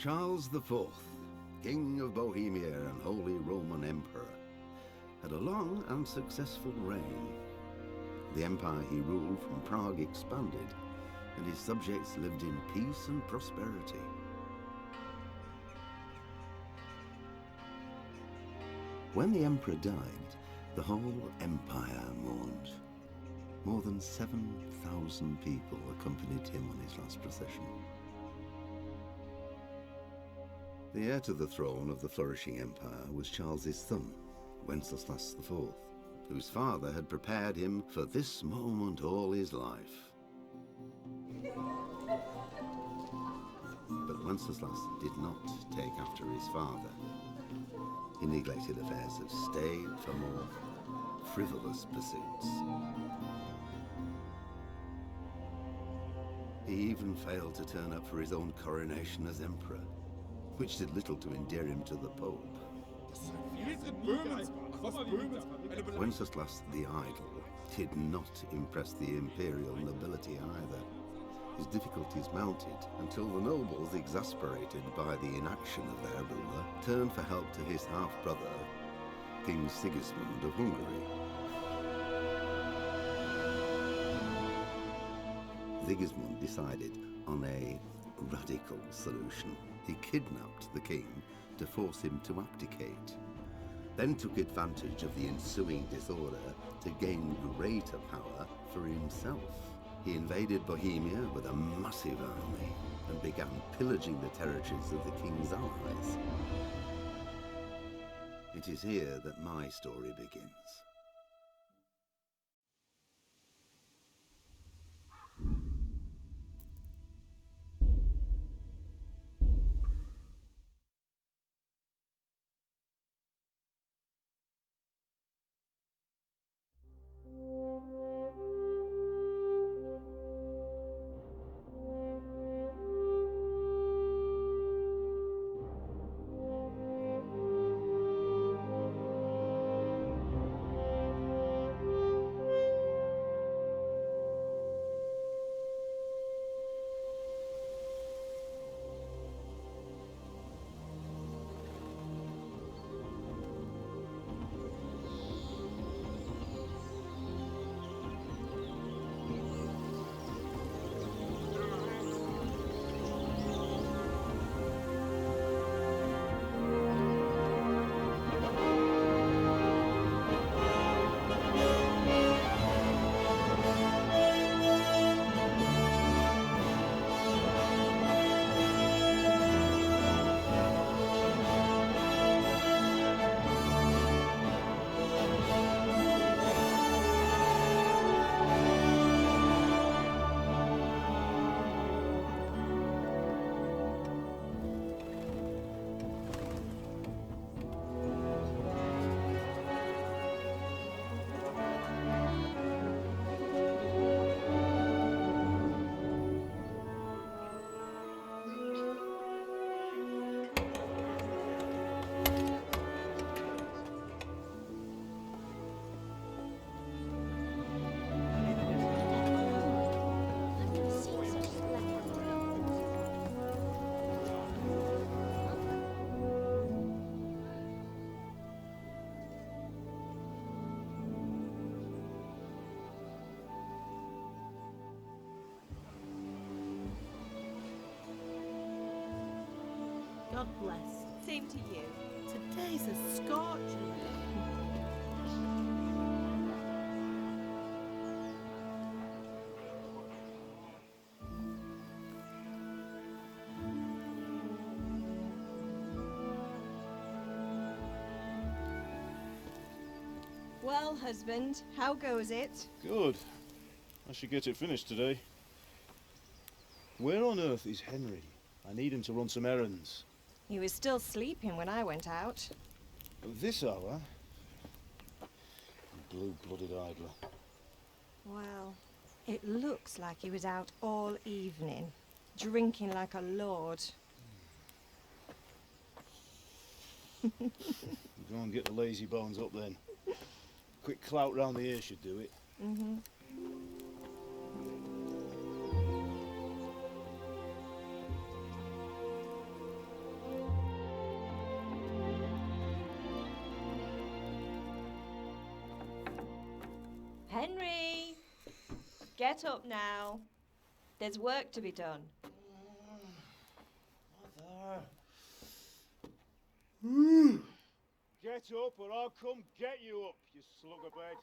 Charles IV, King of Bohemia and Holy Roman Emperor, had a long and successful reign. The empire he ruled from Prague expanded, and his subjects lived in peace and prosperity. When the emperor died, the whole empire mourned. More than 7,000 people accompanied him on his last procession. The heir to the throne of the flourishing empire was Charles's son, Wenceslas IV, whose father had prepared him for this moment all his life. But Wenceslas did not take after his father. He neglected affairs of state for more frivolous pursuits. He even failed to turn up for his own coronation as emperor, which did little to endear him to the Pope. Wenceslas the Idle did not impress the imperial nobility either. His difficulties mounted until the nobles, exasperated by the inaction of their ruler, turned for help to his half-brother, King Sigismund of Hungary. Sigismund decided on a radical solution. He kidnapped the king to force him to abdicate, then took advantage of the ensuing disorder to gain greater power for himself. He invaded Bohemia with a massive army and began pillaging the territories of the king's allies. It is here that my story begins. God bless. Same to you. Today's a scorching day. Well, husband, how goes it? Good. I should get it finished today. Where on earth is Henry? I need him to run some errands. He was still sleeping when I went out. At this hour? Blue-blooded idler. Well, it looks like he was out all evening, drinking like a lord. Go and get the lazy bones up then. Quick clout round the ear should do it. Mm-hmm. Henry! Get up now. There's work to be done. Mother. Get up or I'll come get you up, you slugabed.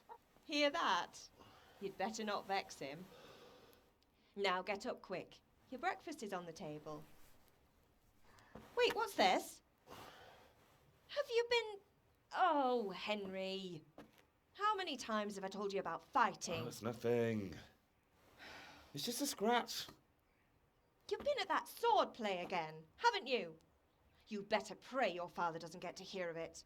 Hear that? You'd better not vex him. Now get up quick. Your breakfast is on the table. Wait, what's this? Have you been... Oh, Henry. How many times have I told you about fighting? Oh, it's nothing. It's just a scratch. You've been at that sword play again, haven't you? You better pray your father doesn't get to hear of it.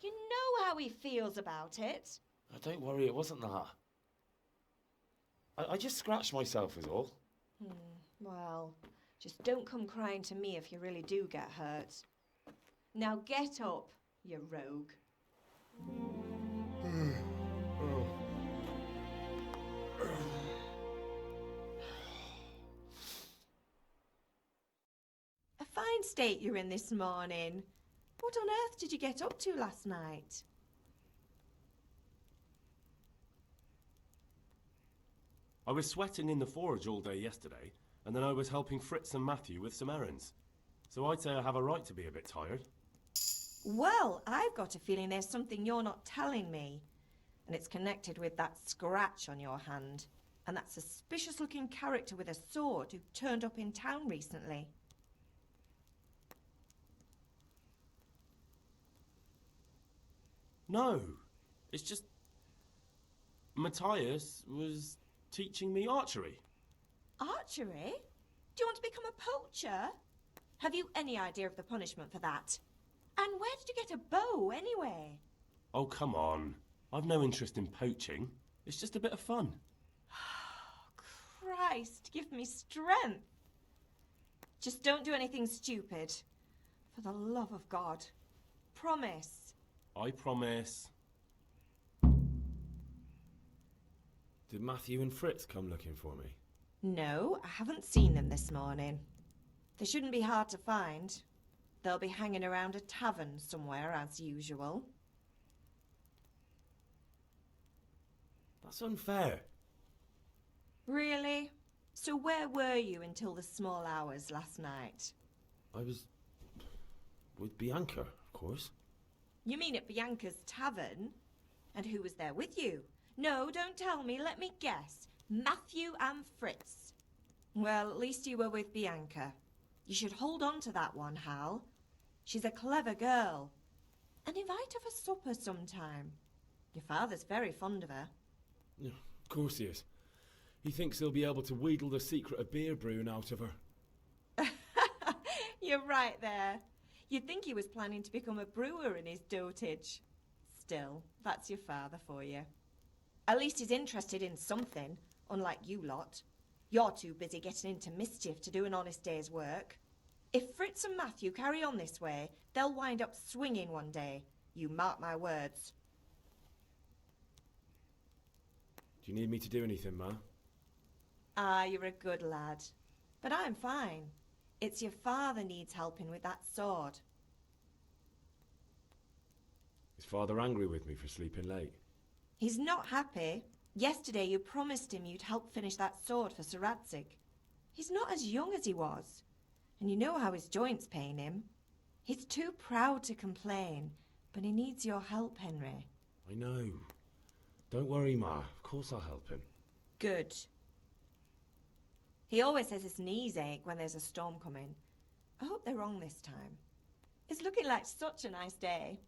You know how he feels about it. Oh, don't worry, it wasn't that. I just scratched myself is all. Well, just don't come crying to me if you really do get hurt. Now get up, you rogue. A fine state you're in this morning. What on earth did you get up to last night? I was sweating in the forge all day yesterday, and then I was helping Fritz and Matthew with some errands. So I'd say I have a right to be a bit tired. Well, I've got a feeling there's something you're not telling me. And it's connected with that scratch on your hand. And that suspicious-looking character with a sword who turned up in town recently. No, it's just... Matthias was teaching me archery. Archery? Do you want to become a poacher? Have you any idea of the punishment for that? And where did you get a bow, anyway? Oh, come on. I've no interest in poaching. It's just a bit of fun. Christ, give me strength. Just don't do anything stupid. For the love of God. Promise. I promise. Did Matthew and Fritz come looking for me? No, I haven't seen them this morning. They shouldn't be hard to find. They'll be hanging around a tavern somewhere, as usual. That's unfair. Really? So where were you until the small hours last night? I was... with Bianca, of course. You mean at Bianca's tavern? And who was there with you? No, don't tell me, let me guess. Matthew and Fritz. Well, at least you were with Bianca. You should hold on to that one, Hal. She's a clever girl. And invite her for supper sometime. Your father's very fond of her. Yeah, of course he is. He thinks he'll be able to wheedle the secret of beer brewing out of her. You're right there. You'd think he was planning to become a brewer in his dotage. Still, that's your father for you. At least he's interested in something, unlike you lot. You're too busy getting into mischief to do an honest day's work. If Fritz and Matthew carry on this way, they'll wind up swinging one day. You mark my words. Do you need me to do anything, Ma? Ah, you're a good lad. But I'm fine. It's your father needs helping with that sword. Is Father angry with me for sleeping late? He's not happy. Yesterday you promised him you'd help finish that sword for Sir Radzig. He's not as young as he was. And you know how his joints pain him. He's too proud to complain, but he needs your help, Henry. I know. Don't worry, Ma. Of course I'll help him. Good. He always says his knees ache when there's a storm coming. I hope they're wrong this time. It's looking like such a nice day.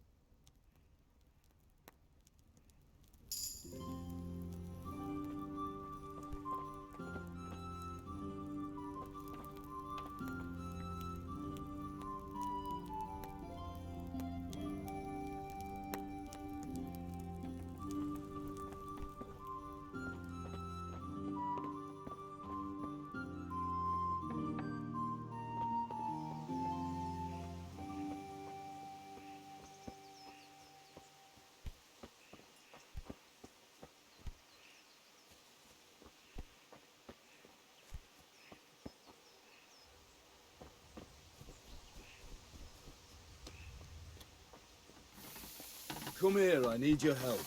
Come here, I need your help.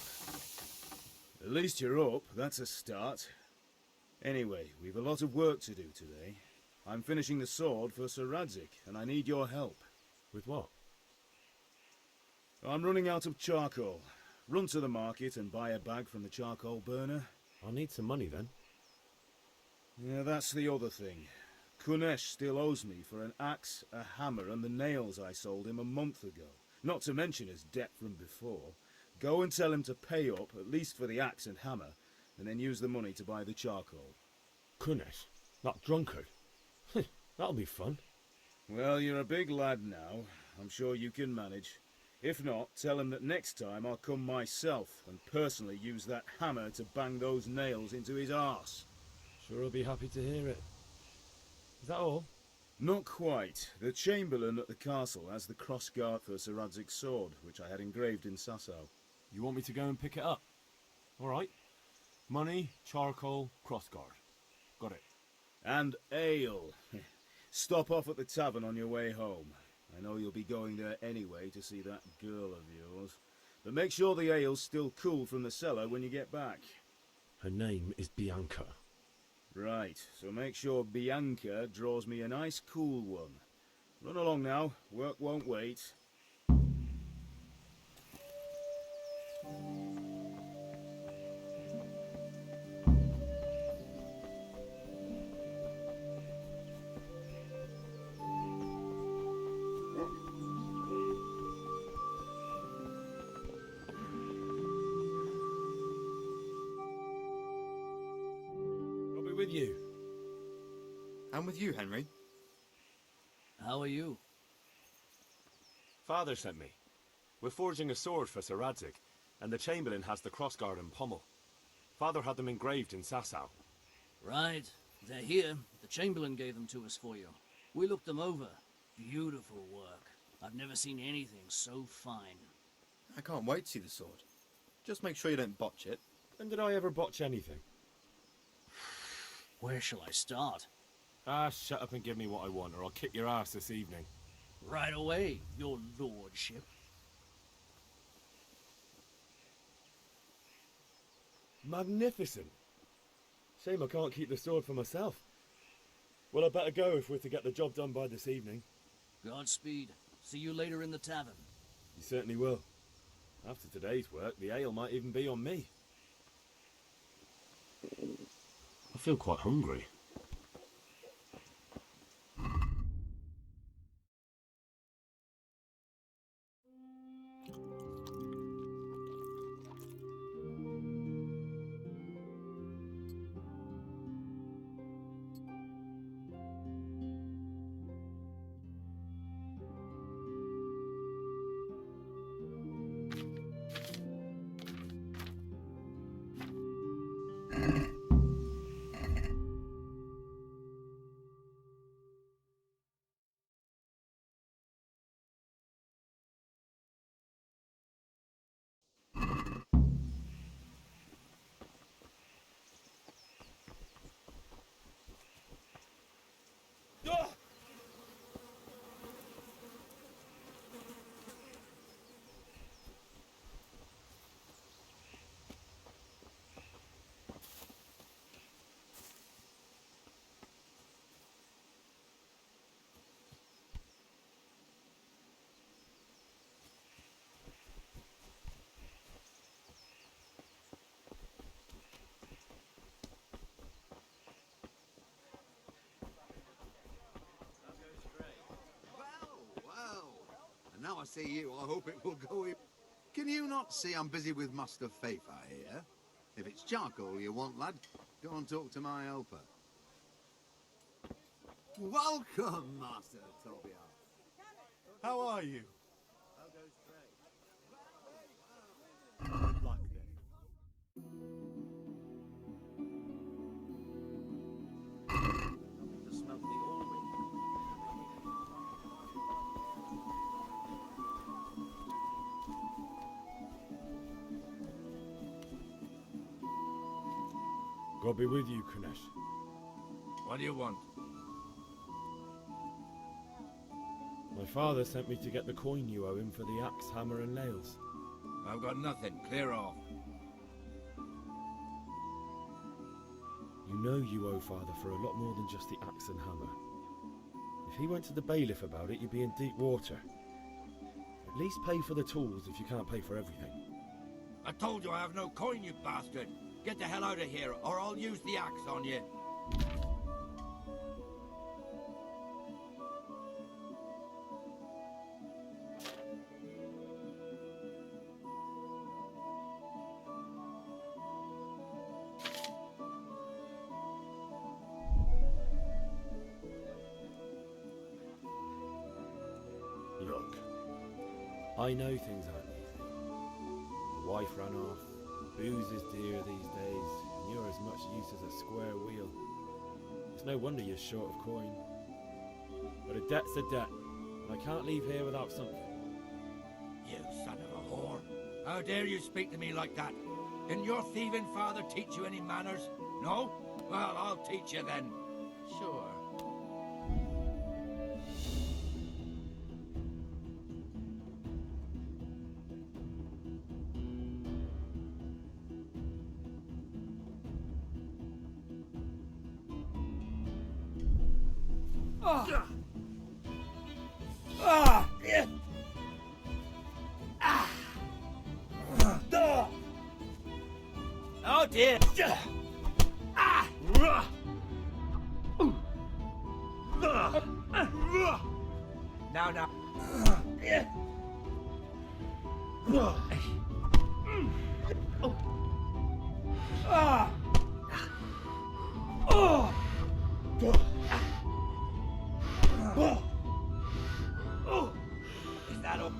At least you're up, that's a start. Anyway, we've a lot of work to do today. I'm finishing the sword for Sir Radzik, and I need your help. With what? I'm running out of charcoal. Run to the market and buy a bag from the charcoal burner. I'll need some money then. Yeah, that's the other thing. Kunesh still owes me for an axe, a hammer, and the nails I sold him a month ago. Not to mention his debt from before. Go and tell him to pay up, at least for the axe and hammer, and then use the money to buy the charcoal. Kunesh? That drunkard? That'll be fun. Well, you're a big lad now. I'm sure you can manage. If not, tell him that next time I'll come myself and personally use that hammer to bang those nails into his arse. Sure he'll be happy to hear it. Is that all? Not quite. The Chamberlain at the castle has the crossguard for Sir Radzik's sword, which I had engraved in Sasau. You want me to go and pick it up? All right. Money, charcoal, crossguard. Got it. And ale. Stop off at the tavern on your way home. I know you'll be going there anyway to see that girl of yours. But make sure the ale's still cool from the cellar when you get back. Her name is Bianca. Right, so make sure Bianca draws me a nice cool one. Run along now, work won't wait. With you. And with you, Henry. How are you? Father sent me. We're forging a sword for Sir Radzik, and the Chamberlain has the crossguard and pommel. Father had them engraved in Sasau. Right. They're here. The Chamberlain gave them to us for you. We looked them over. Beautiful work. I've never seen anything so fine. I can't wait to see the sword. Just make sure you don't botch it. When did I ever botch anything? Where shall I start? Shut up and give me what I want, or I'll kick your ass this evening. Right away, your lordship. Magnificent. Shame I can't keep the sword for myself. Well, I better go if we're to get the job done by this evening. Godspeed. See you later in the tavern. You certainly will. After today's work, the ale might even be on me. I feel quite hungry. Now I see you, I hope it will go in. Can you not see I'm busy with Master Fafa here? If it's charcoal you want, lad, go and talk to my helper. Welcome, Master Tobias. How are you? Good luck then. The smell of the old wind. God be with you, Kunesh. What do you want? My father sent me to get the coin you owe him for the axe, hammer and nails. I've got nothing. Clear off. You know you owe Father for a lot more than just the axe and hammer. If he went to the bailiff about it, you'd be in deep water. At least pay for the tools if you can't pay for everything. I told you I have no coin, you bastard. Get the hell out of here, or I'll use the axe on you. Look, I know things aren't easy. The wife ran off, booze is dear these days, and you're as much use as a square wheel. It's no wonder you're short of coin. But a debt's a debt, and I can't leave here without something. You son of a whore. How dare you speak to me like that? Didn't your thieving father teach you any manners? No? Well, I'll teach you then. Sure. Oh dear! Now. Is that all?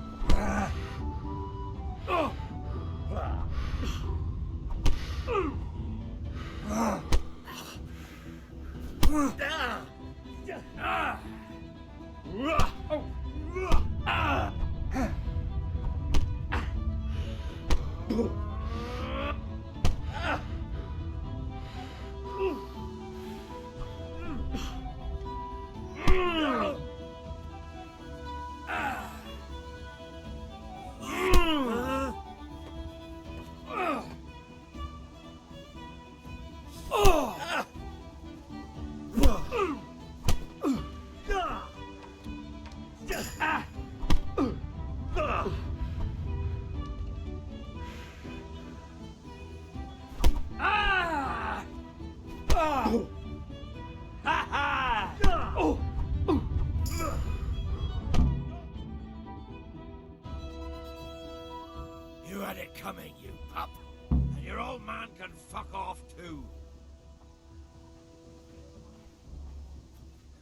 You had it coming, you pup. And your old man can fuck off too.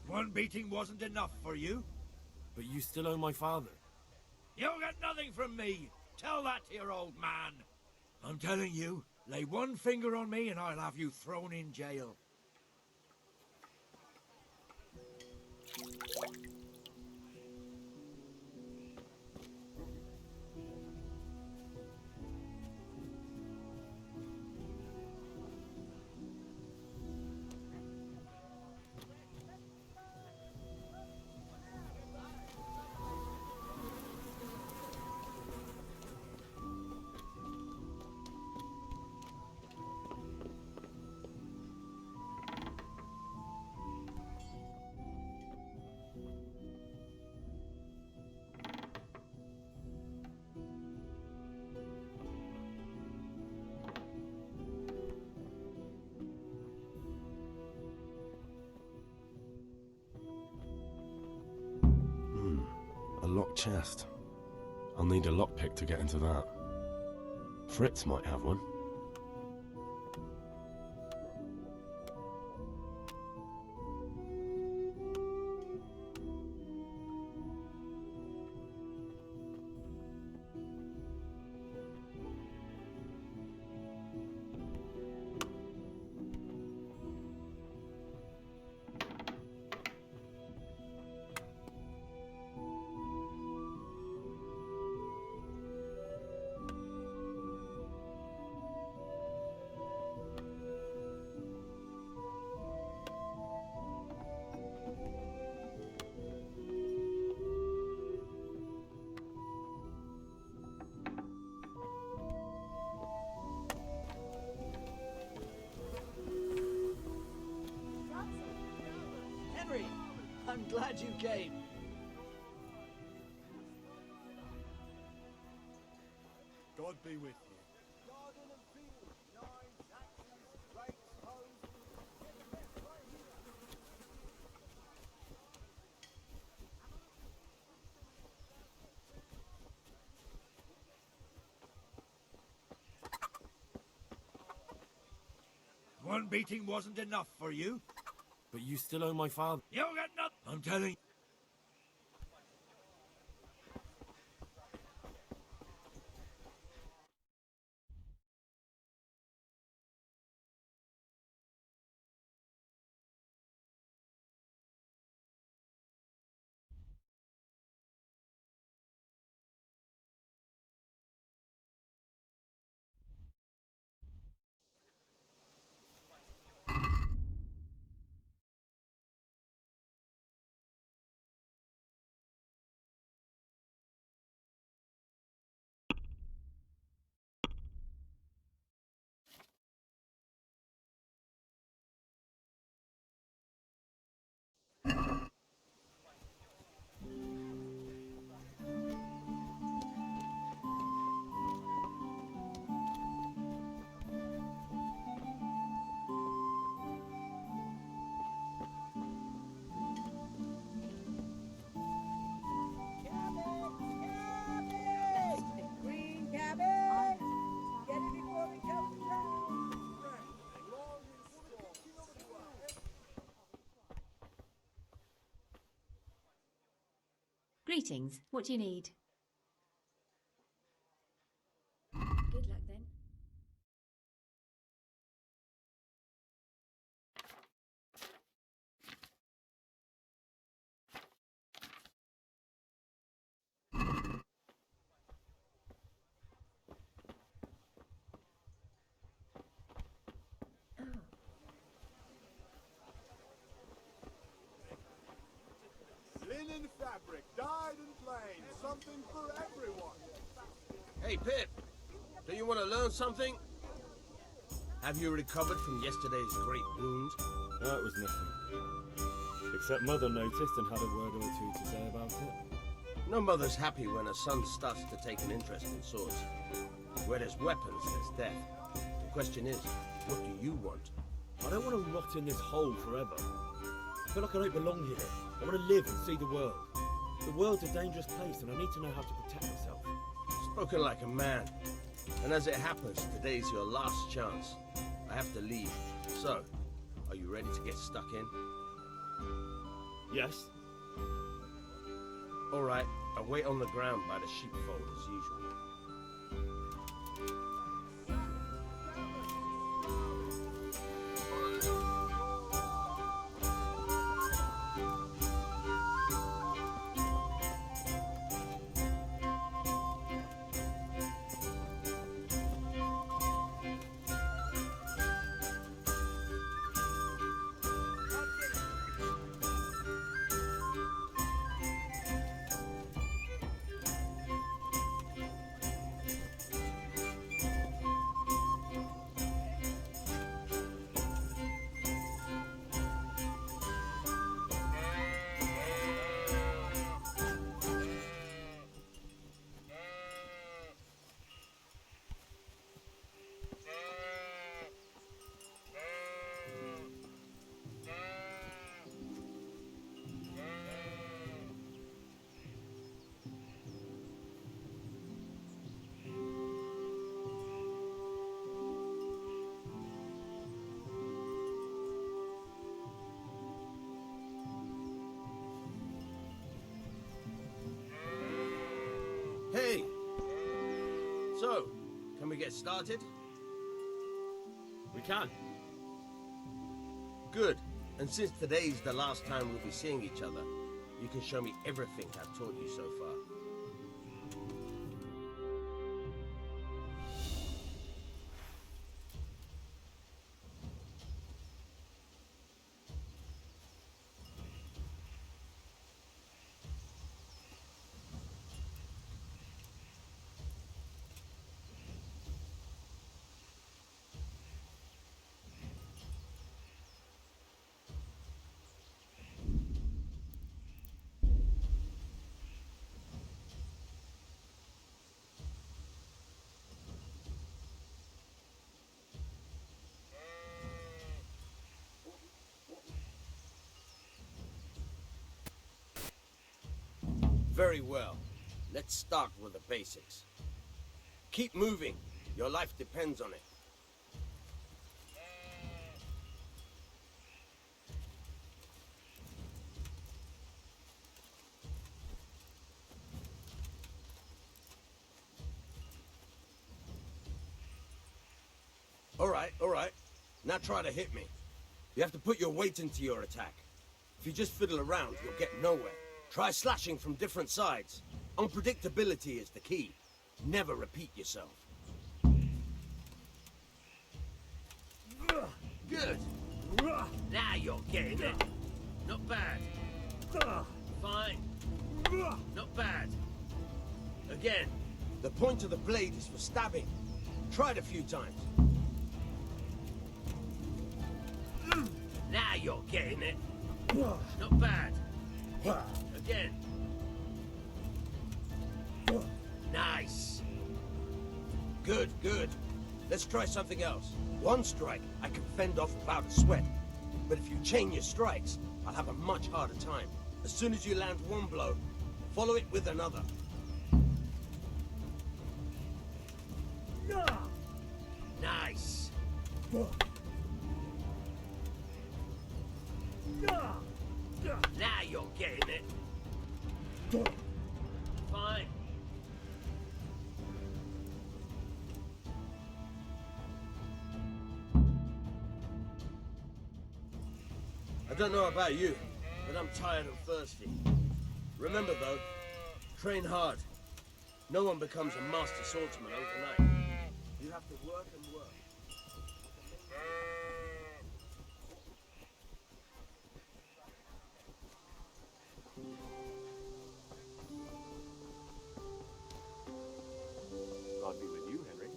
One beating wasn't enough for you? But you still owe my father. You'll get nothing from me. Tell that to your old man. I'm telling you, lay one finger on me and I'll have you thrown in jail. A locked chest. I'll need a lockpick to get into that. Fritz might have one. Henry! I'm glad you came. God be with you. One beating wasn't enough for you? But you still owe my father. You got nothing. I'm telling you. Greetings. What do you need? Good luck then. Linen fabric, dyed and plain, something for everyone. Hey, Pip, do you want to learn something? Have you recovered from yesterday's great wound? No, it was nothing. Except Mother noticed and had a word or two to say about it. No mother's happy when her son starts to take an interest in swords. Where there's weapons, there's death. The question is, what do you want? I don't want to rot in this hole forever. I feel like I don't belong here. I want to live and see the world. The world's a dangerous place and I need to know how to protect myself. Spoken like a man. And as it happens, today's your last chance. I have to leave. So, are you ready to get stuck in? Yes. All right, I'll wait on the ground by the sheepfold as usual. Hey! So, can we get started? We can. Good. And since today's the last time we'll be seeing each other, you can show me everything I've taught you so far. Very well. Let's start with the basics. Keep moving. Your life depends on it. All right. Now try to hit me. You have to put your weight into your attack. If you just fiddle around, you'll get nowhere. Try slashing from different sides. Unpredictability is the key. Never repeat yourself. Good. Now you're getting it. Not bad. Fine. Not bad. Again. The point of the blade is for stabbing. Try it a few times. Now you're getting it. Not bad. Again. Nice. Good, good. Let's try something else. One strike, I can fend off without a sweat. But if you chain your strikes, I'll have a much harder time. As soon as you land one blow, follow it with another. Nice. Now you're getting it. Fine. I don't know about you, but I'm tired and thirsty. Remember though, train hard. No one becomes a master swordsman overnight. You have to work and work. God be with you, Henry.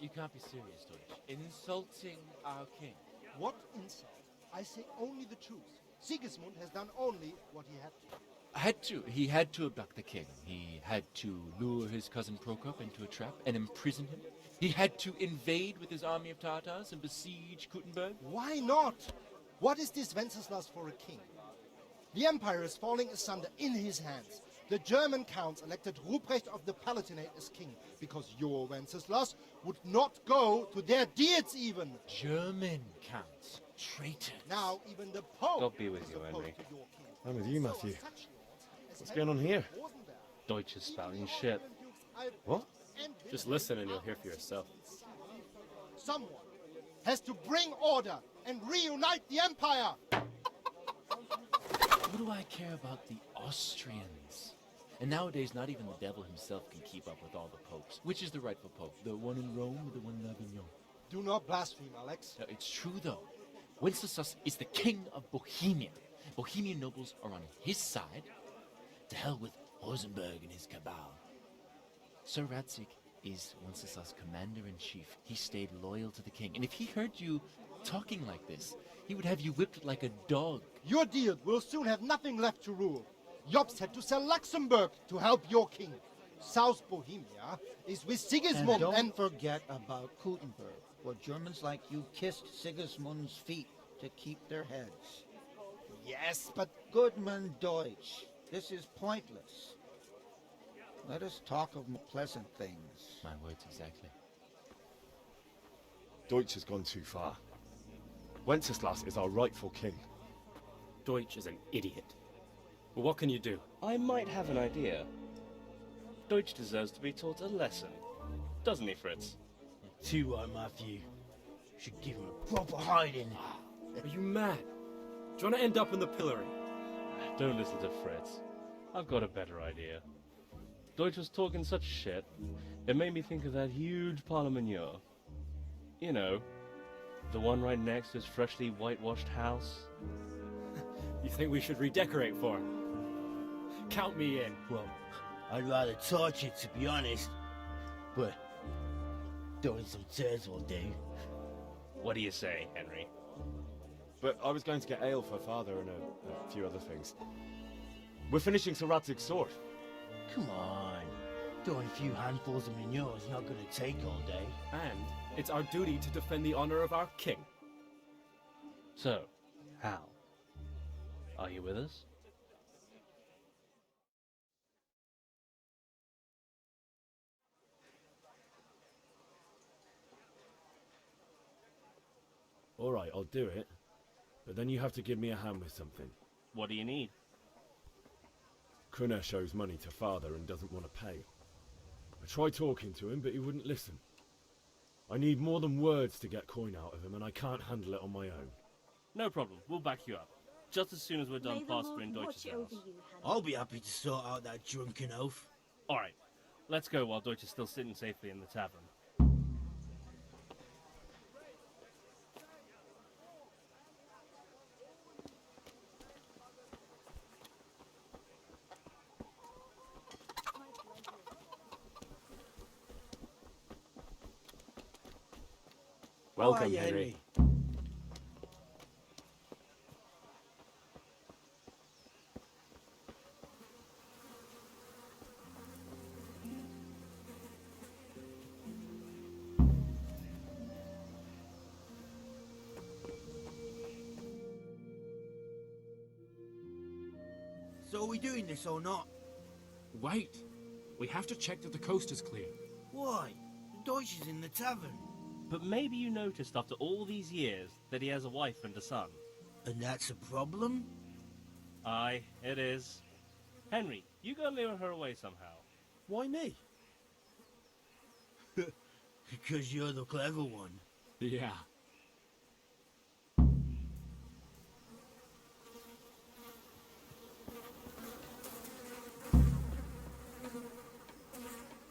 You can't be serious, Deutsch. Insulting our king. What insult? I say only the truth. Sigismund has done only what he had to. He had to abduct the king. He had to lure his cousin Prokop into a trap and imprison him. He had to invade with his army of Tartars and besiege Kuttenberg. Why not? What is this Wenceslas for a king? The empire is falling asunder in his hands. The German counts elected Ruprecht of the Palatinate as king because your Wenceslas would not go to their deeds even. German counts. Traitor. Now even the Pope. God be with you, Henry. I'm with you, Matthew. What's going on here? Deutsch is spouting shit. What? Just listen and you'll hear for yourself. Someone has to bring order and reunite the empire. What do I care about the Austrians? And nowadays, not even the devil himself can keep up with all the popes. Which is the rightful pope? The one in Rome or the one in Avignon? Do not blaspheme, Alex. No, it's true, though. Wenceslas is the king of Bohemia. Bohemian nobles are on his side. To hell with Rosenberg and his cabal. Sir Radzik is Wenceslas' commander-in-chief. He stayed loyal to the king. And if he heard you talking like this, he would have you whipped like a dog. Your deal will soon have nothing left to rule. Jobst had to sell Luxembourg to help your king. South Bohemia is with Sigismund and don't forget about Kuttenberg, where Germans like you kissed Sigismund's feet to keep their heads. Yes, but... Goodman Deutsch, this is pointless. Let us talk of pleasant things. My words exactly. Deutsch has gone too far. Wenceslas is our rightful king. Deutsch is an idiot. But what can you do? I might have an idea. Deutsch deserves to be taught a lesson. Doesn't he, Fritz? Too right, Matthew. Should give him a proper hiding. Are you mad? Do you want to end up in the pillory? Don't listen to Fritz. I've got a better idea. Deutsch was talking such shit, it made me think of that huge Parliament. You know, the one right next to his freshly whitewashed house. You think we should redecorate for him? Count me in. Well, I'd rather torch it, to be honest. But throwing some tears will do. What do you say, Henry? But I was going to get ale for father and a few other things. We're finishing Sir Radzig's sword. Come on. Throwing a few handfuls of manure is not going to take all day. And it's our duty to defend the honor of our king. So, Hal, are you with us? Alright, I'll do it. But then you have to give me a hand with something. What do you need? Kunesh owes money to father and doesn't want to pay. I tried talking to him, but he wouldn't listen. I need more than words to get coin out of him, and I can't handle it on my own. No problem, we'll back you up. Just as soon as we're done plastering Deutsch's house. I'll be happy to sort out that drunken oaf. Alright, let's go while Deutsch is still sitting safely in the tavern. Welcome, Henry. So are we doing this or not? Wait. We have to check that the coast is clear. Why? Deutsch is in the tavern. But maybe you noticed after all these years that he has a wife and a son. And that's a problem? Aye, it is. Henry, you go lure her away somehow. Why me? Because you're the clever one. Yeah.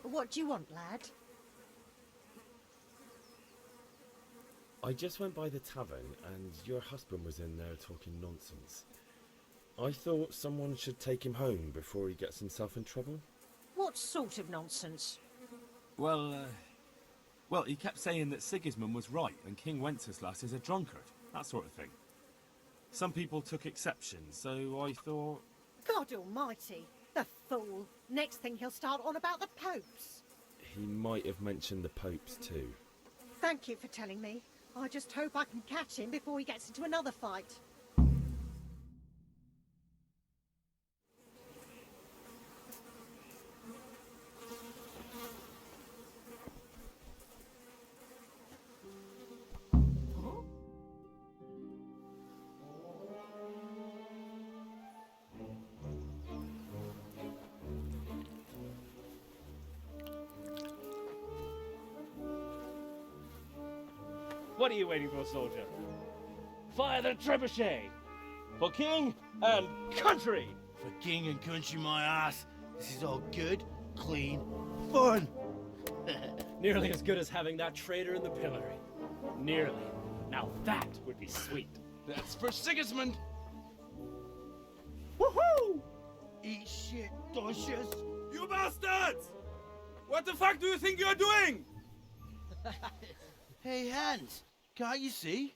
What do you want, lad? I just went by the tavern and your husband was in there talking nonsense. I thought someone should take him home before he gets himself in trouble. What sort of nonsense? Well, he kept saying that Sigismund was right and King Wenceslas is a drunkard, that sort of thing. Some people took exception, so I thought... God almighty, the fool. Next thing he'll start on about the popes. He might have mentioned the popes too. Thank you for telling me. I just hope I can catch him before he gets into another fight. What are you waiting for, soldier? Fire the trebuchet! For king and country! For king and country, my ass. This is all good, clean, fun. Nearly as good as having that traitor in the pillory. Nearly. Now that would be sweet. That's for Sigismund! Woohoo! Eat shit, Deutsches. You bastards! What the fuck do you think you're doing? Hey, Hans, can't you see?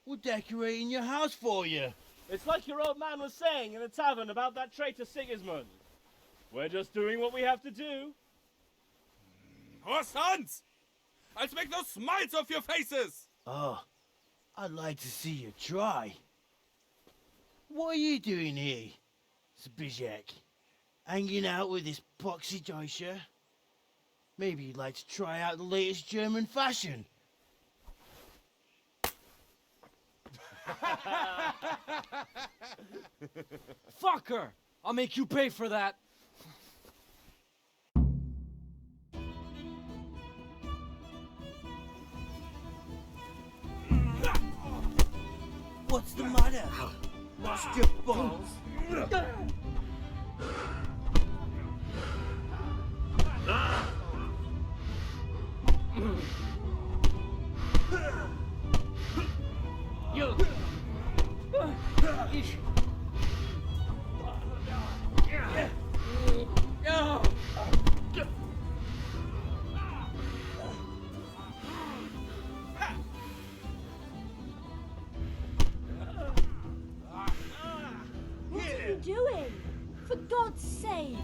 We're decorating your house for you. It's like your old man was saying in the tavern about that traitor Sigismund. We're just doing what we have to do. Horse sons! I'll make those smiles off your faces! Oh, I'd like to see you try. What are you doing here, Zbigniew? Hanging out with this poxy Deutscher? Maybe you'd like to try out the latest German fashion. Fuck her! I'll make you pay for that. What's the matter? Lost your balls? You. What are you doing? For God's sake!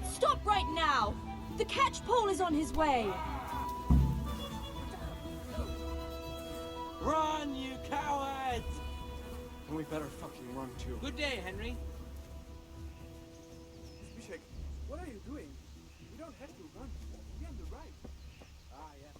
Stop right now! The catchpole is on his way! Run, you cowards! And we better fucking run too. Good day, Henry. Zbyszek, what are you doing? We don't have to run. We're on the right. Ah, yeah.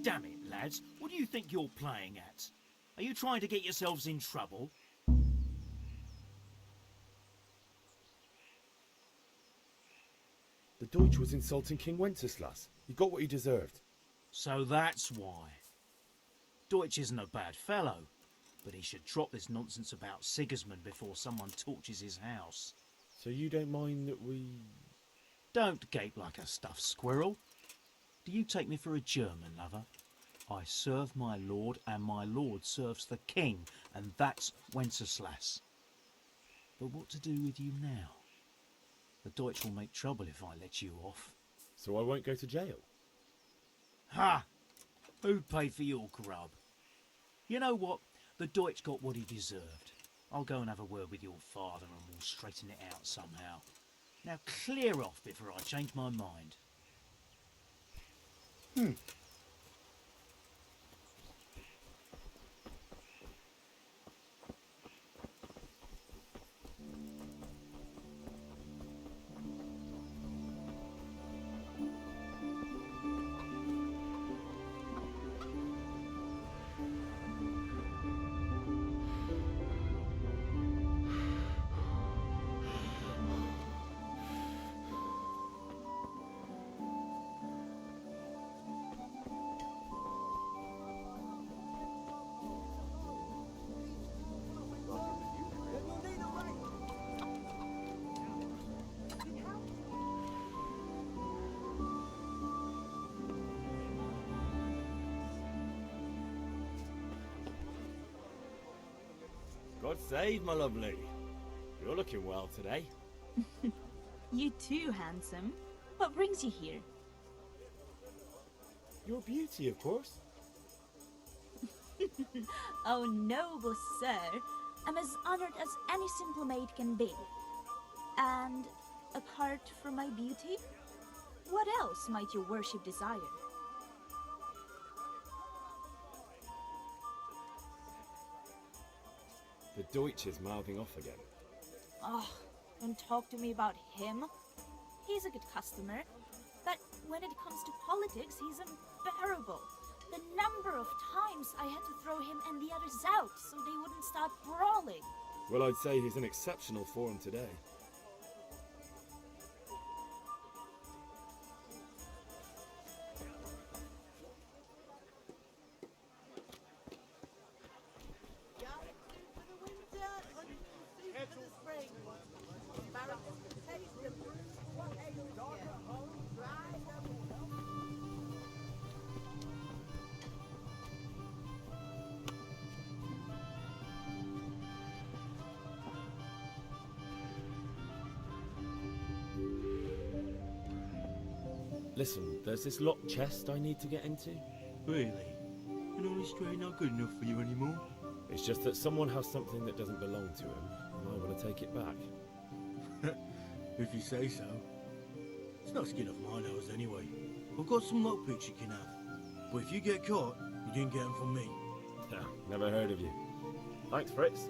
Damn it, lads. What do you think you're playing at? Are you trying to get yourselves in trouble? The Deutsch was insulting King Wenceslas. He got what he deserved. So that's why. Deutsch isn't a bad fellow, but he should drop this nonsense about Sigismund before someone torches his house. So you don't mind that we... Don't gape like a stuffed squirrel. Do you take me for a German, lover? I serve my lord, and my lord serves the king, and that's Wenceslas. But what to do with you now? The Deutsch will make trouble if I let you off. So I won't go to jail? Ha! Who paid for your grub? You know what? The Deutsch got what he deserved. I'll go and have a word with your father and we'll straighten it out somehow. Now clear off before I change my mind. God save, my lovely. You're looking well today. You too, handsome. What brings you here? Your beauty, of course. Oh, noble sir. I'm as honored as any simple maid can be. And apart from my beauty, what else might your worship desire? The Deutsch is mouthing off again. Oh, don't talk to me about him. He's a good customer, but when it comes to politics, he's unbearable. The number of times I had to throw him and the others out so they wouldn't start brawling. Well, I'd say he's in exceptional form today. Listen, there's this locked chest I need to get into. Really? And only straight not good enough for you anymore? It's just that someone has something that doesn't belong to him, and I want to take it back. If you say so. It's no skin off my nose anyway. I've got some lockpicks you can have. But if you get caught, you didn't get them from me. Never heard of you. Thanks, Fritz.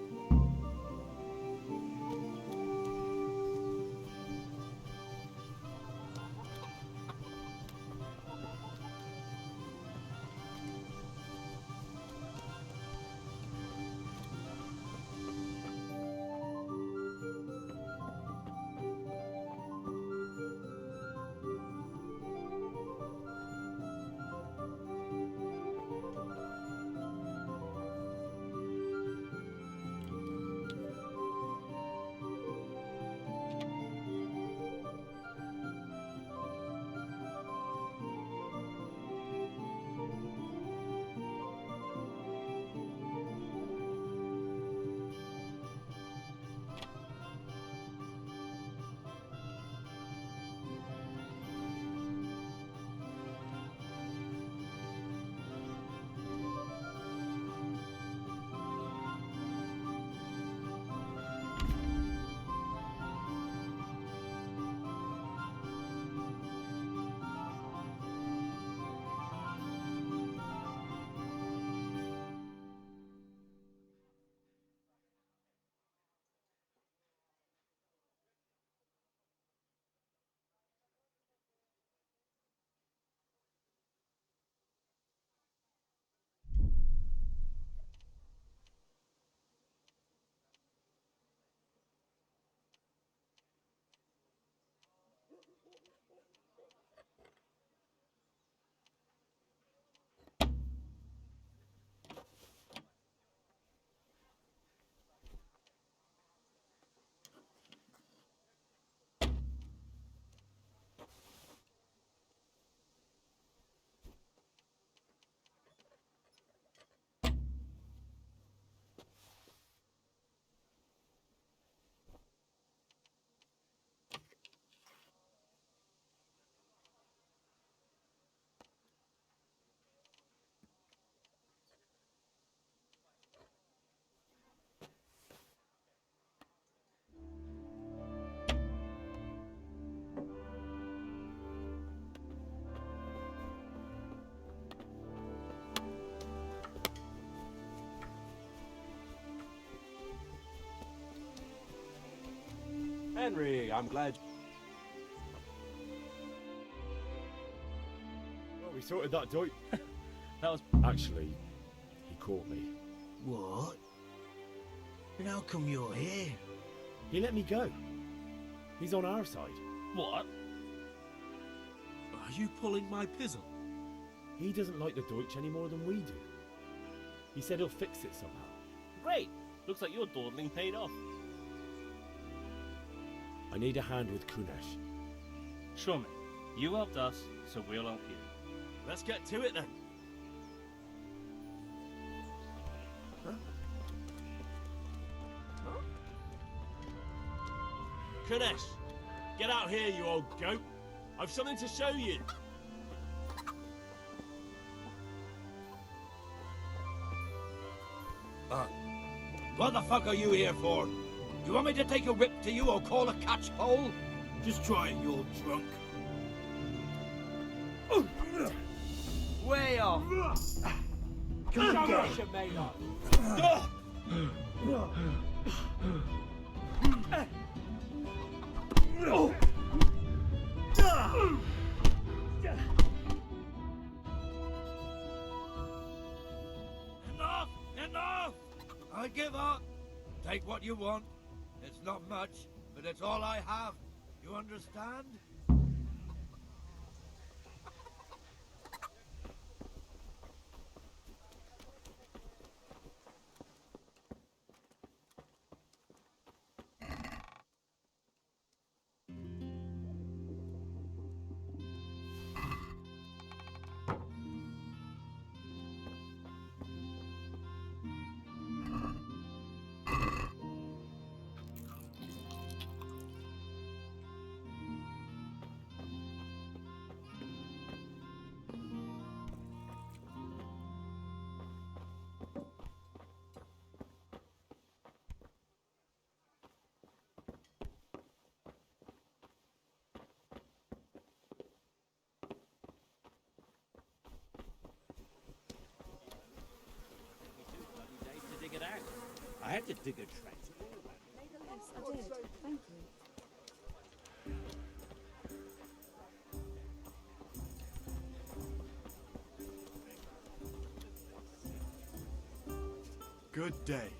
Henry, I'm glad. Well, we sorted that Deutsch. That was... Actually, he caught me. What? And how come you're here? He let me go. He's on our side. What? Are you pulling my pizzle? He doesn't like the Deutsch any more than we do. He said he'll fix it somehow. Great! Looks like your dawdling paid off. I need a hand with Kunesh. Sure, mate. You helped us, so we'll help you. Let's get to it then. Kunesh, get out here, you old goat. I've something to show you. What the fuck are you here for? You want me to take a whip to you or call a catchpole? Just try it, you old drunk. Way off! Come on, Show us your mate off. Enough! Enough! I give up. Take what you want. It's not much, but it's all I have. You understand? I had to dig a trench. Yes, I did. Thank you. Good day.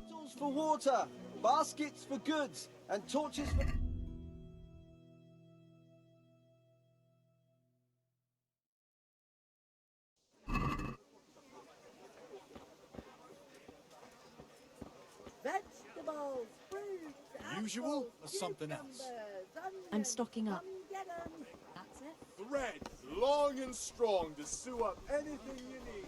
Tools for water, baskets for goods, and torches for... Vegetables, fruits, Usual or something else? I'm stocking up. That's it. Bread, long and strong to sew up anything you need.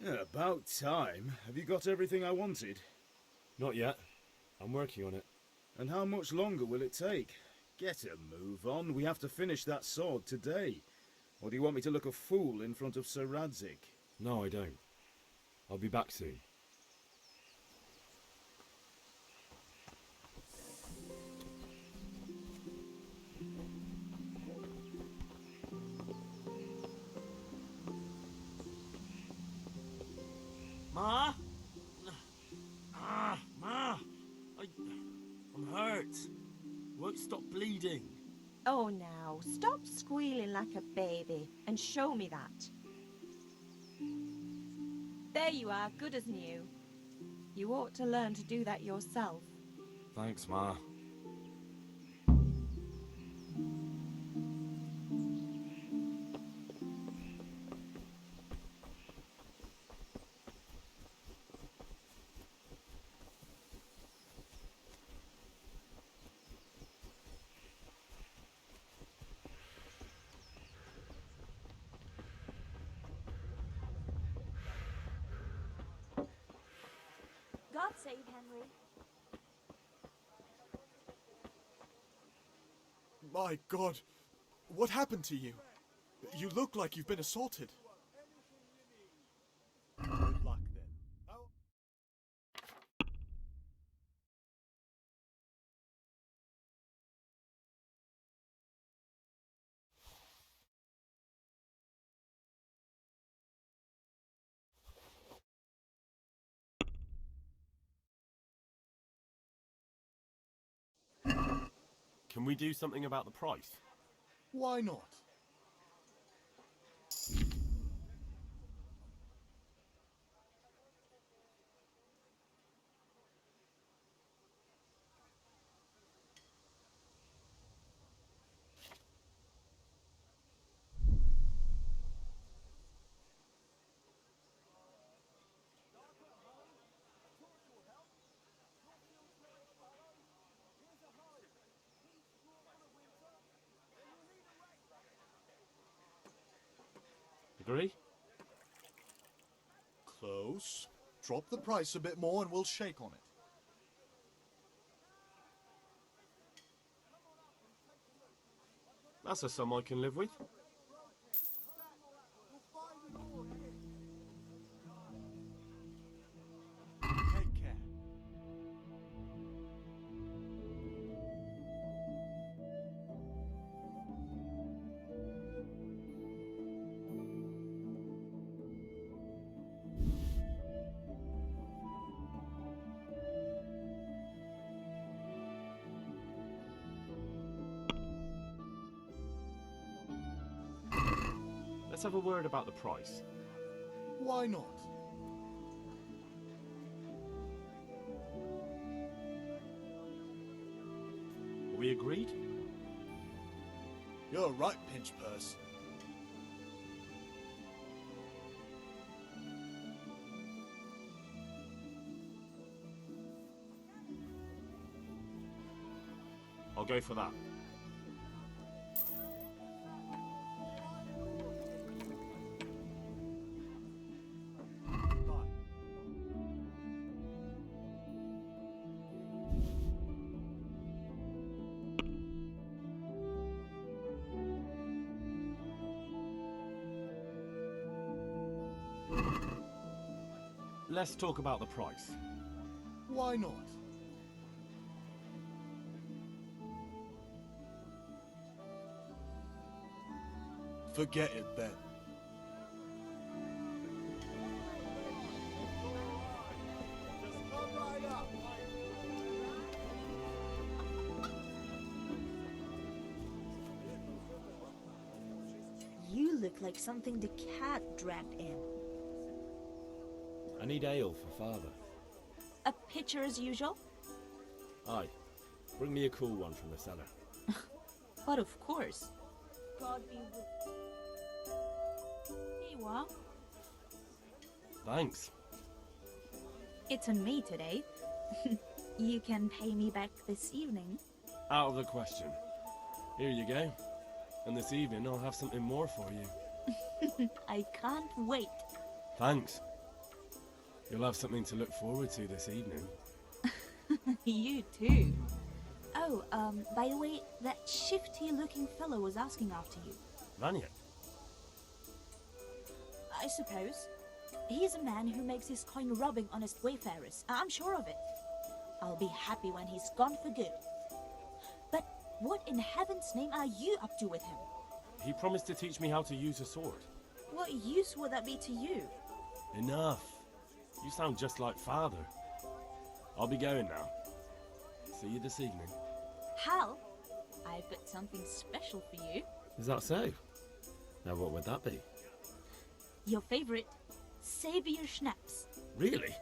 Yeah, about time. Have you got everything I wanted? Not yet. I'm working on it. And how much longer will it take? Get a move on. We have to finish that sword today. Or do you want me to look a fool in front of Sir Radzik? No, I don't. I'll be back soon. Ma? Ma! I'm hurt. Won't stop bleeding. Oh, now, stop squealing like a baby and show me that. There you are, good as new. You ought to learn to do that yourself. Thanks, Ma. save Henry. My God, what happened to you? You look like you've been assaulted. Good luck then. Can we do something about the price? Why not? Agree? Close. Drop the price a bit more and we'll shake on it. That's a sum I can live with. Take care. Let's have a word about the price. Why not? Are we agreed? You're right, Pinch Purse. I'll go for that. Let's talk about the price. Why not? Forget it then. You look like something the cat dragged in. I need ale for father. A pitcher as usual? Aye. Bring me a cool one from the cellar. But of course. God be with Here you are. Thanks. It's on me today. You can pay me back this evening. Out of the question. Here you go. And this evening I'll have something more for you. I can't wait. Thanks. You'll have something to look forward to this evening. You too. Oh, by the way, that shifty-looking fellow was asking after you. Vanya? I suppose. He's a man who makes his coin robbing honest wayfarers. I'm sure of it. I'll be happy when he's gone for good. But what in heaven's name are you up to with him? He promised to teach me how to use a sword. What use would that be to you? Enough. You sound just like father. I'll be going now. See you this evening. Hal, I've got something special for you. Is that so? Now what would that be? Your favorite, Savior Schnapps. Really?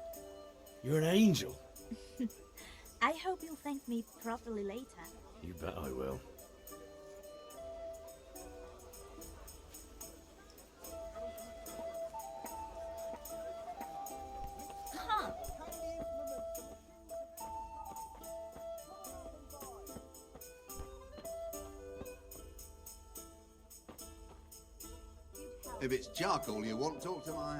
You're an angel. I hope you'll thank me properly later. You bet I will. Huh. If it's charcoal you want, talk to my...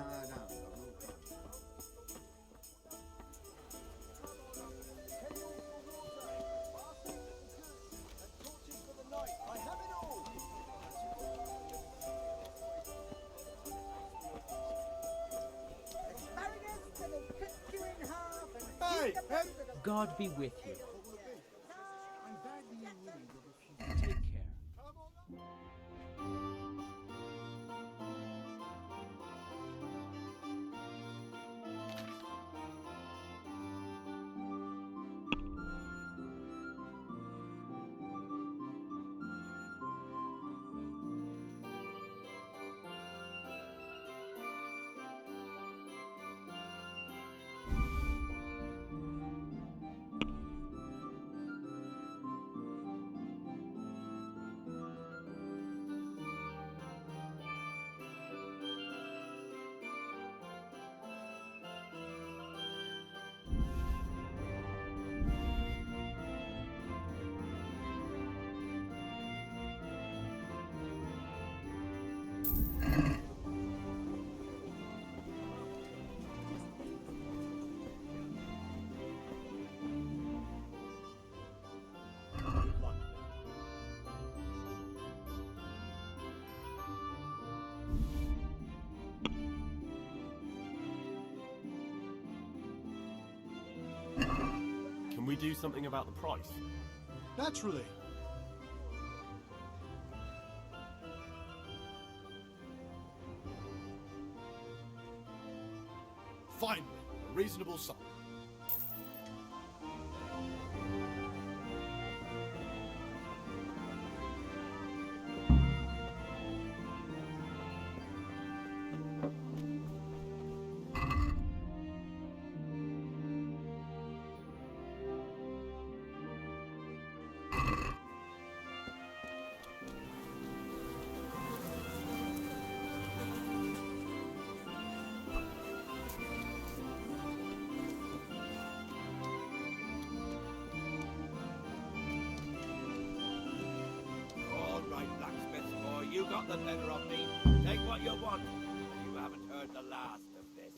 God be with you. Take care. Can we do something about the price? Naturally. Finally, a reasonable sum. All right, blacksmith boy, you got the better of me. Take what you want. You haven't heard the last of this.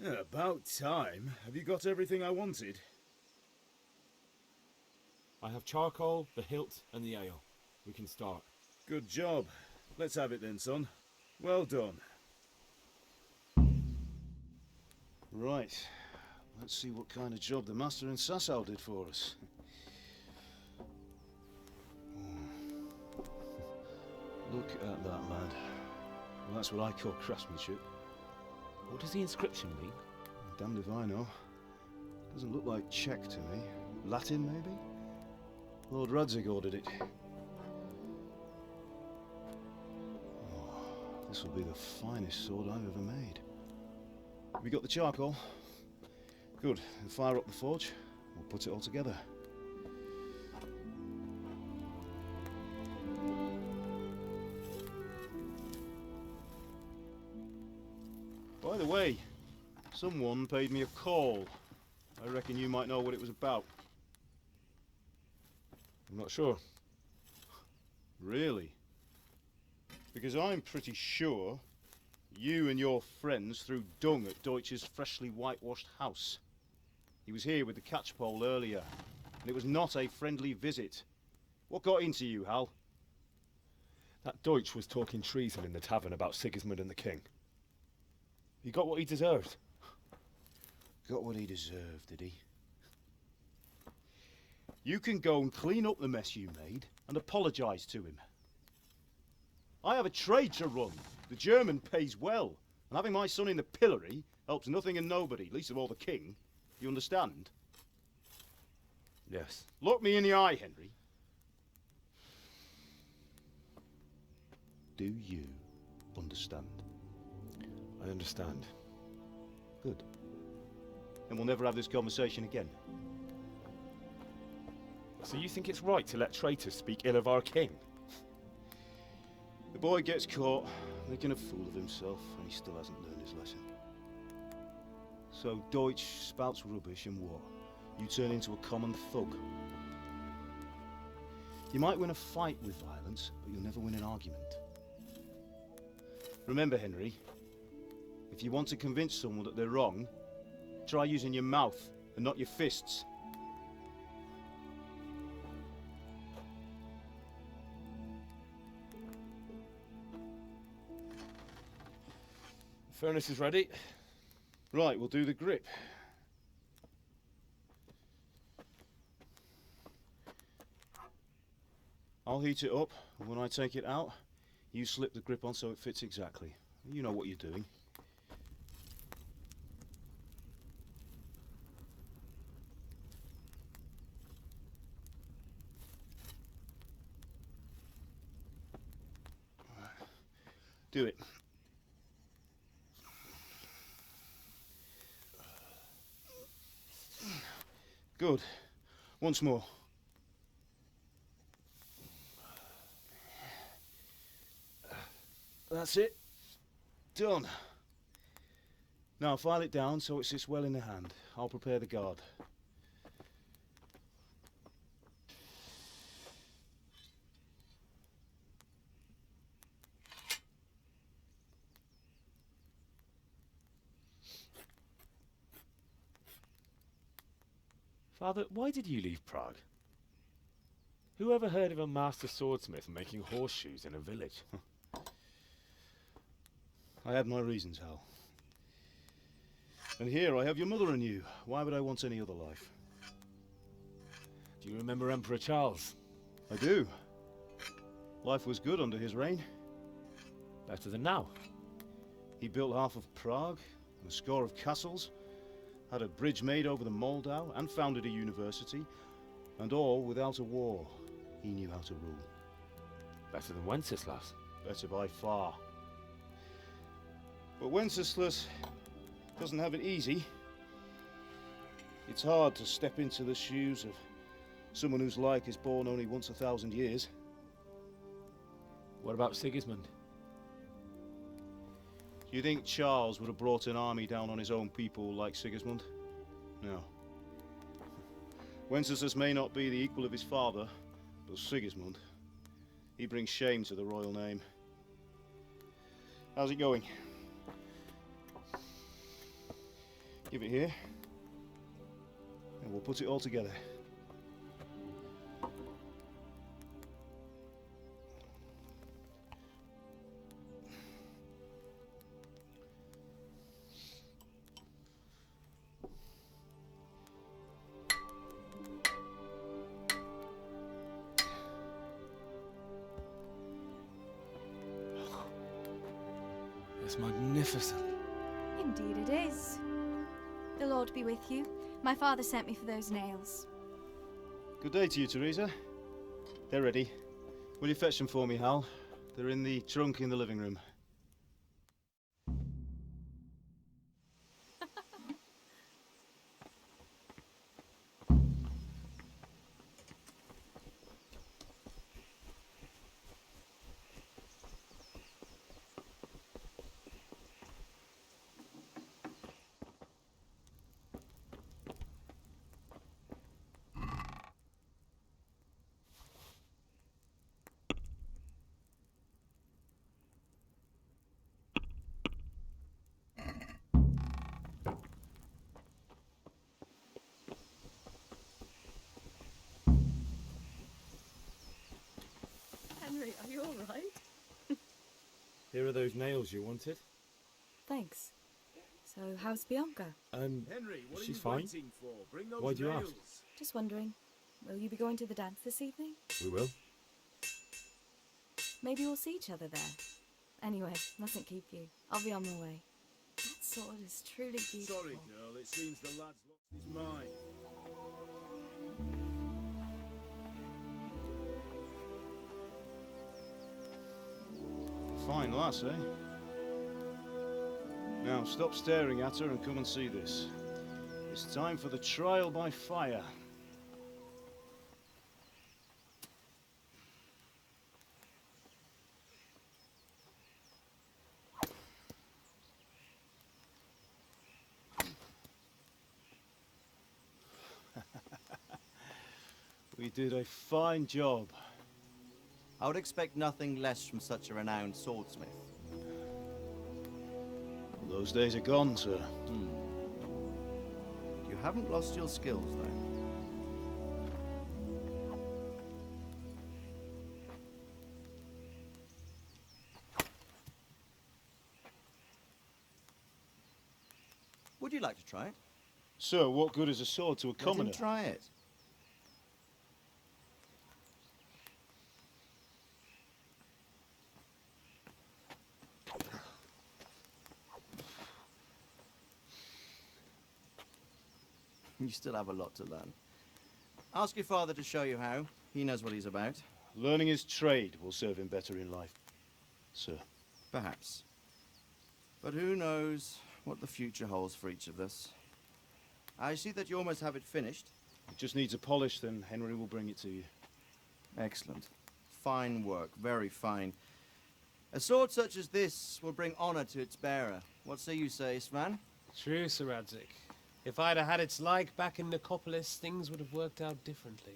Yeah, about time. Have you got everything I wanted? I have charcoal, the hilt, and the ale. We can start. Good job. Let's have it then, son. Well done. Right. Let's see what kind of job the master in Sasau did for us. Look at that, lad. Well, that's what I call craftsmanship. What does the inscription mean? Damned if I know. Doesn't look like Czech to me. Latin, maybe? Lord Radzig ordered it. Oh, this will be the finest sword I've ever made. We got the charcoal? Good. Then fire up the forge. We'll put it all together. By the way, someone paid me a call. I reckon you might know what it was about. I'm not sure. Really? Because I'm pretty sure you and your friends threw dung at Deutsch's freshly whitewashed house. He was here with the catchpole earlier, and it was not a friendly visit. What got into you, Hal? That Deutsch was talking treason in the tavern about Sigismund and the king. He got what he deserved. Got what he deserved, did he? You can go and clean up the mess you made and apologise to him. I have a trade to run. The German pays well, and having my son in the pillory helps nothing and nobody, least of all the king. You understand? Yes. Look me in the eye, Henry. Do you understand? I understand. Good. Then we'll never have this conversation again. So you think it's right to let traitors speak ill of our king? The boy gets caught, making a fool of himself, and he still hasn't learned his lesson. So Deutsch spouts rubbish, and what? You turn into a common thug. You might win a fight with violence, but you'll never win an argument. Remember, Henry, if you want to convince someone that they're wrong, try using your mouth and not your fists. The furnace is ready. Right, we'll do the grip. I'll heat it up, and when I take it out, you slip the grip on so it fits exactly. You know what you're doing. Do it. Good. Once more. That's it. Done. Now file it down so it sits well in the hand. I'll prepare the guard. Father, why did you leave Prague? Who ever heard of a master swordsmith making horseshoes in a village? I had my reasons, Hal. And here I have your mother and you. Why would I want any other life? Do you remember Emperor Charles? I do. Life was good under his reign. Better than now. He built half of Prague, and a score of castles, had a bridge made over the Moldau, and founded a university, and all without a war. He knew how to rule. Better than Wenceslas. Better by far. But Wenceslas doesn't have it easy. It's hard to step into the shoes of someone whose like is born only once 1,000 years. What about Sigismund? Do you think Charles would have brought an army down on his own people like Sigismund? No. Wenceslas may not be the equal of his father, but Sigismund, he brings shame to the royal name. How's it going? Give it here, and we'll put it all together. It's magnificent. Indeed it is. The Lord be with you. My father sent me for those nails. Good day to you, Teresa. They're ready. Will you fetch them for me, Hal? They're in the trunk in the living room. Henry, are you alright? Here are those nails you wanted. Thanks. So, how's Bianca? Henry, what she's are you fine. waiting for? Bring those Why do you nails. ask? Just wondering, will you be going to the dance this evening? We will. Maybe we'll see each other there. Anyway, mustn't keep you. I'll be on my way. That sword is truly beautiful. Sorry, girl. It seems the lad's lost his mind. Fine lass, eh? Now stop staring at her and come and see this. It's time for the trial by fire. We did a fine job. I would expect nothing less from such a renowned swordsmith. Those days are gone, sir. You haven't lost your skills, though. Would you like to try it? Sir, what good is a sword to a commoner? Let him try it. You still have a lot to learn. Ask your father to show you how. He knows what he's about. Learning his trade will serve him better in life, sir. Perhaps. But who knows what the future holds for each of us. I see that you almost have it finished. It just needs a polish, then Henry will bring it to you. Excellent. Fine work, very fine. A sword such as this will bring honor to its bearer. What say you, Svan? True, Sir Radzik. If I'd have had its like back in Nicopolis, things would have worked out differently.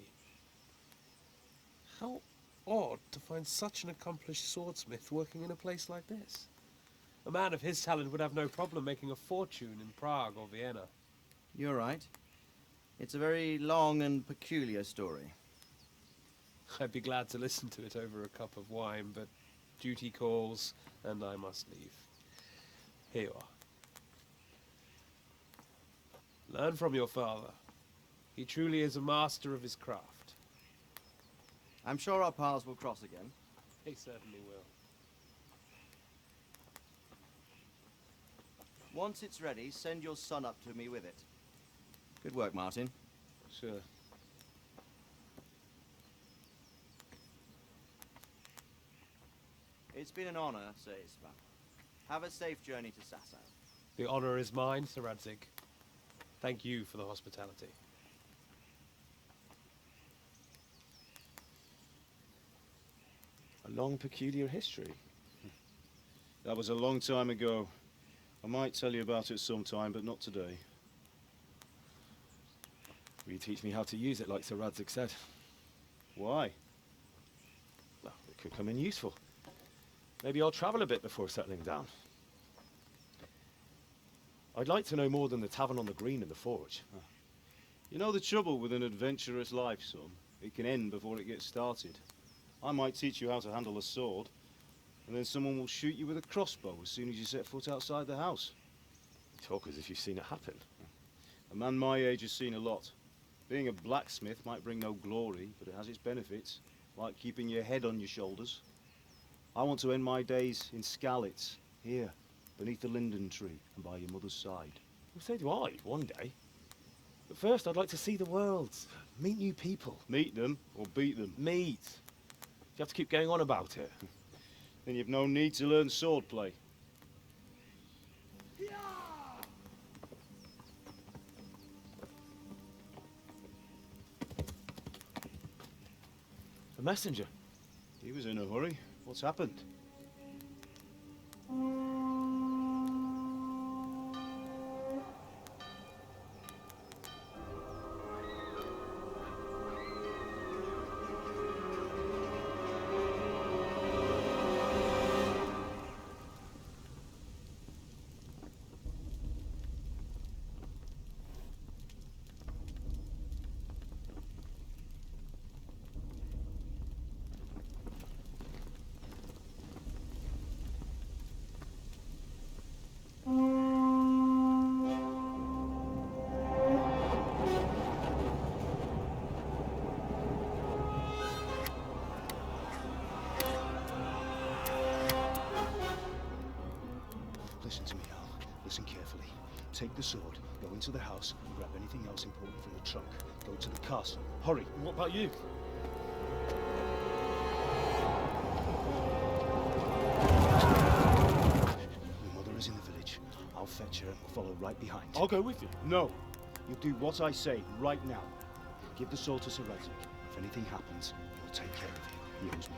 How odd to find such an accomplished swordsmith working in a place like this. A man of his talent would have no problem making a fortune in Prague or Vienna. You're right. It's a very long and peculiar story. I'd be glad to listen to it over a cup of wine, but duty calls, and I must leave. Here you are. Learn from your father. He truly is a master of his craft. I'm sure our paths will cross again. He certainly will. Once it's ready, send your son up to me with it. Good work, Martin. Sure. It's been an honor, Sir Isvan. Have a safe journey to Sasau. The honor is mine, Sir Radzik. Thank you for the hospitality. A long, peculiar history. That was a long time ago. I might tell you about it sometime, but not today. Will you teach me how to use it, like Sir Radzik said? Why? Well, it could come in useful. Maybe I'll travel a bit before settling down. I'd like to know more than the tavern on the green and the forge. You know the trouble with an adventurous life, son? It can end before it gets started. I might teach you how to handle a sword, and then someone will shoot you with a crossbow as soon as you set foot outside the house. You talk as if you've seen it happen. A man my age has seen a lot. Being a blacksmith might bring no glory, but it has its benefits, like keeping your head on your shoulders. I want to end my days in Skalitz, here, beneath the linden tree and by your mother's side. Well, so do I, one day. But first, I'd like to see the world, meet new people. Meet them or beat them? Meet. You have to keep going on about it. Then you've no need to learn swordplay. A messenger. He was in a hurry. What's happened? Listen to me, Al. Listen carefully. Take the sword, go into the house, and grab anything else important from the trunk. Go to the castle. Hurry. What about you? Your mother is in the village. I'll fetch her and we'll follow right behind. I'll go with you. No. You'll do what I say right now. Give the sword to Sir Radzik. If anything happens, he'll take care of you. He owes me.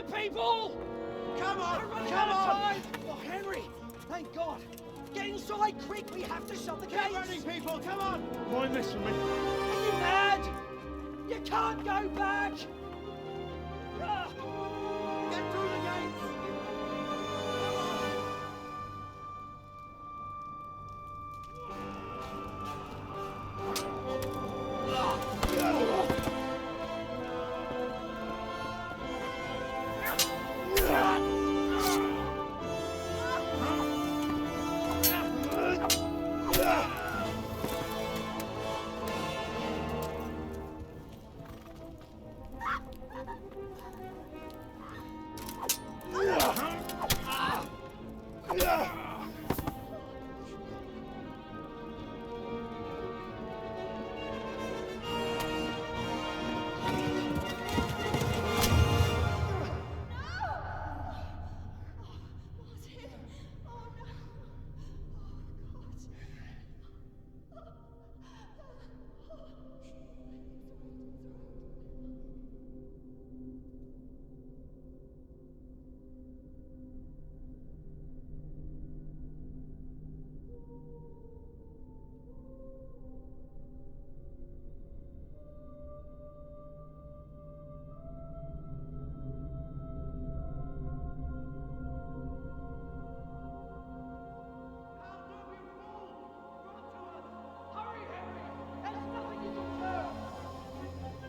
them, people! Come on! We're running Come out of on! time! Oh, Henry! Thank God! Get inside, quick! We have to shut the gates! Get running, people! Come on! Mind this for me. Are you mad? You can't go back! Ah. Get through the gates!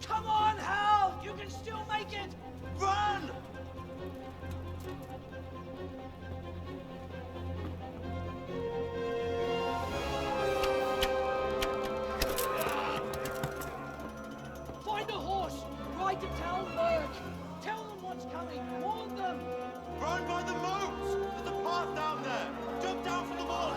Come on, Hal! You can still make it! Run! Find a horse! Ride to town, Merc! Tell them what's coming! Warn them! Run by the moat! There's a path down there! Jump down from the wall,